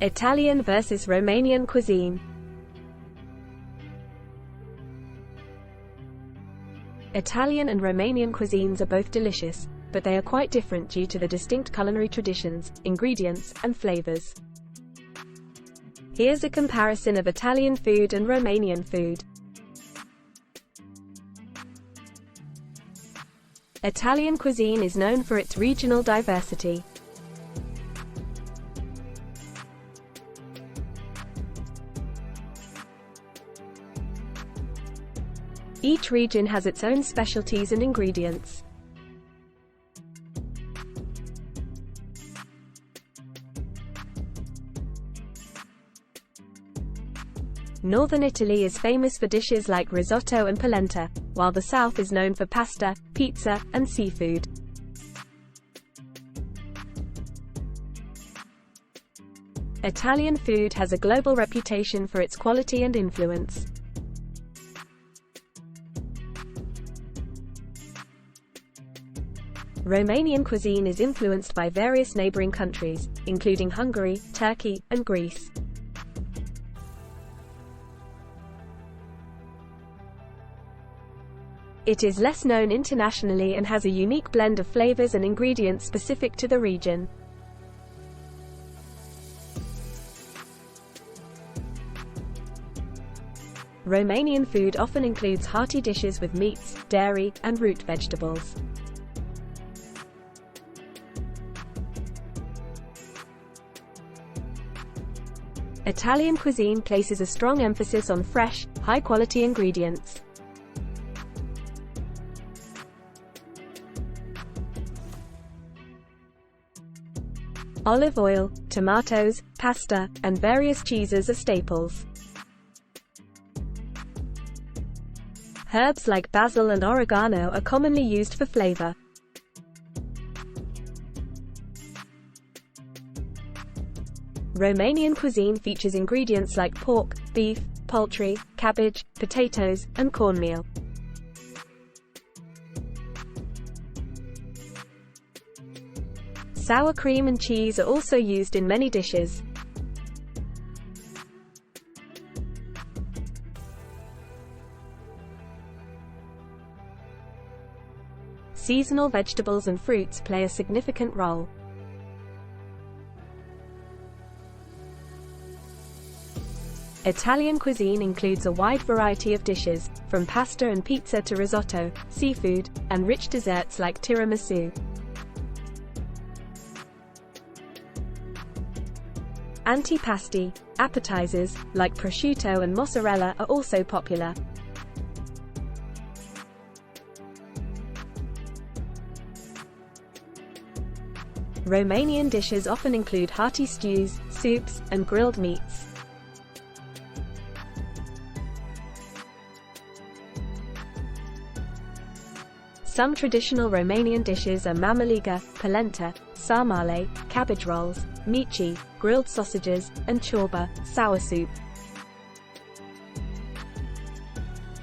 Italian versus Romanian cuisine. Italian and Romanian cuisines are both delicious, but they are quite different due to the distinct culinary traditions, ingredients, and flavors. Here's a comparison of Italian food and Romanian food. Italian cuisine is known for its regional diversity. Each region has its own specialties and ingredients. Northern Italy is famous for dishes like risotto and polenta, while the south is known for pasta, pizza, and seafood. Italian food has a global reputation for its quality and influence. Romanian cuisine is influenced by various neighboring countries, including Hungary, Turkey, and Greece. It is less known internationally and has a unique blend of flavors and ingredients specific to the region. Romanian food often includes hearty dishes with meats, dairy, and root vegetables. Italian cuisine places a strong emphasis on fresh, high-quality ingredients. Olive oil, tomatoes, pasta, and various cheeses are staples. Herbs like basil and oregano are commonly used for flavor. Romanian cuisine features ingredients like pork, beef, poultry, cabbage, potatoes, and cornmeal. Sour cream and cheese are also used in many dishes. Seasonal vegetables and fruits play a significant role. Italian cuisine includes a wide variety of dishes, from pasta and pizza to risotto, seafood, and rich desserts like tiramisu. Antipasti, appetizers, like prosciutto and mozzarella, are also popular. Romanian dishes often include hearty stews, soups, and grilled meats. Some traditional Romanian dishes are mamaliga, polenta, sarmale, cabbage rolls, mici, grilled sausages, and ciorba, sour soup.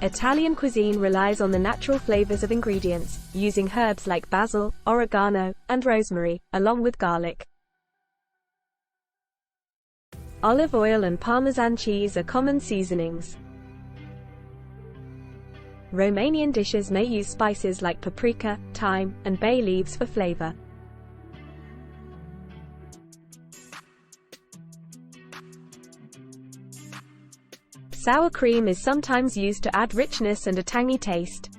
Italian cuisine relies on the natural flavors of ingredients, using herbs like basil, oregano, and rosemary, along with garlic. Olive oil and Parmesan cheese are common seasonings. Romanian dishes may use spices like paprika, thyme, and bay leaves for flavor. Sour cream is sometimes used to add richness and a tangy taste.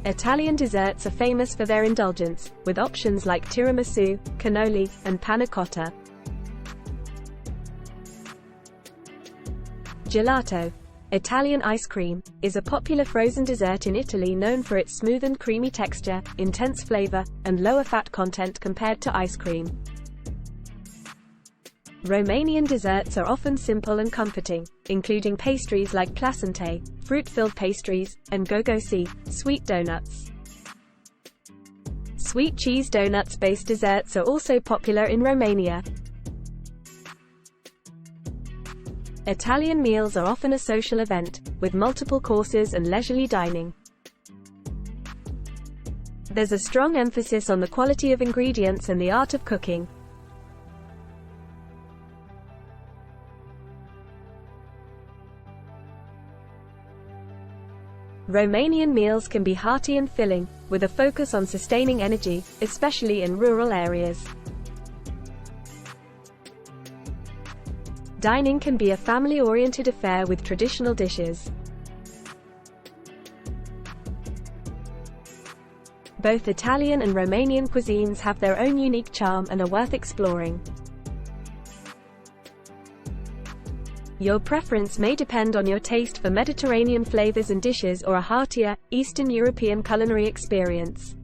Italian desserts are famous for their indulgence, with options like tiramisu, cannoli, and panna cotta. Gelato, Italian ice cream, is a popular frozen dessert in Italy known for its smooth and creamy texture, intense flavor, and lower fat content compared to ice cream. Romanian desserts are often simple and comforting, including pastries like plasente, fruit-filled pastries, and gogosi, sweet donuts. Sweet cheese donuts-based desserts are also popular in Romania. Italian meals are often a social event, with multiple courses and leisurely dining. There's a strong emphasis on the quality of ingredients and the art of cooking. Romanian meals can be hearty and filling, with a focus on sustaining energy, especially in rural areas. Dining can be a family-oriented affair with traditional dishes. Both Italian and Romanian cuisines have their own unique charm and are worth exploring. Your preference may depend on your taste for Mediterranean flavors and dishes or a heartier, Eastern European culinary experience.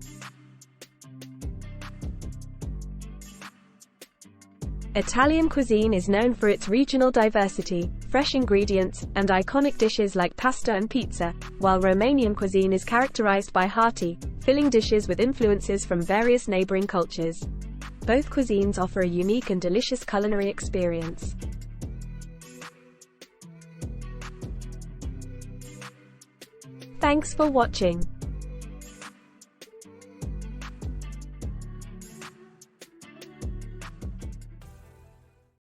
Italian cuisine is known for its regional diversity, fresh ingredients, and iconic dishes like pasta and pizza, while Romanian cuisine is characterized by hearty, filling dishes with influences from various neighboring cultures. Both cuisines offer a unique and delicious culinary experience. Thanks for watching.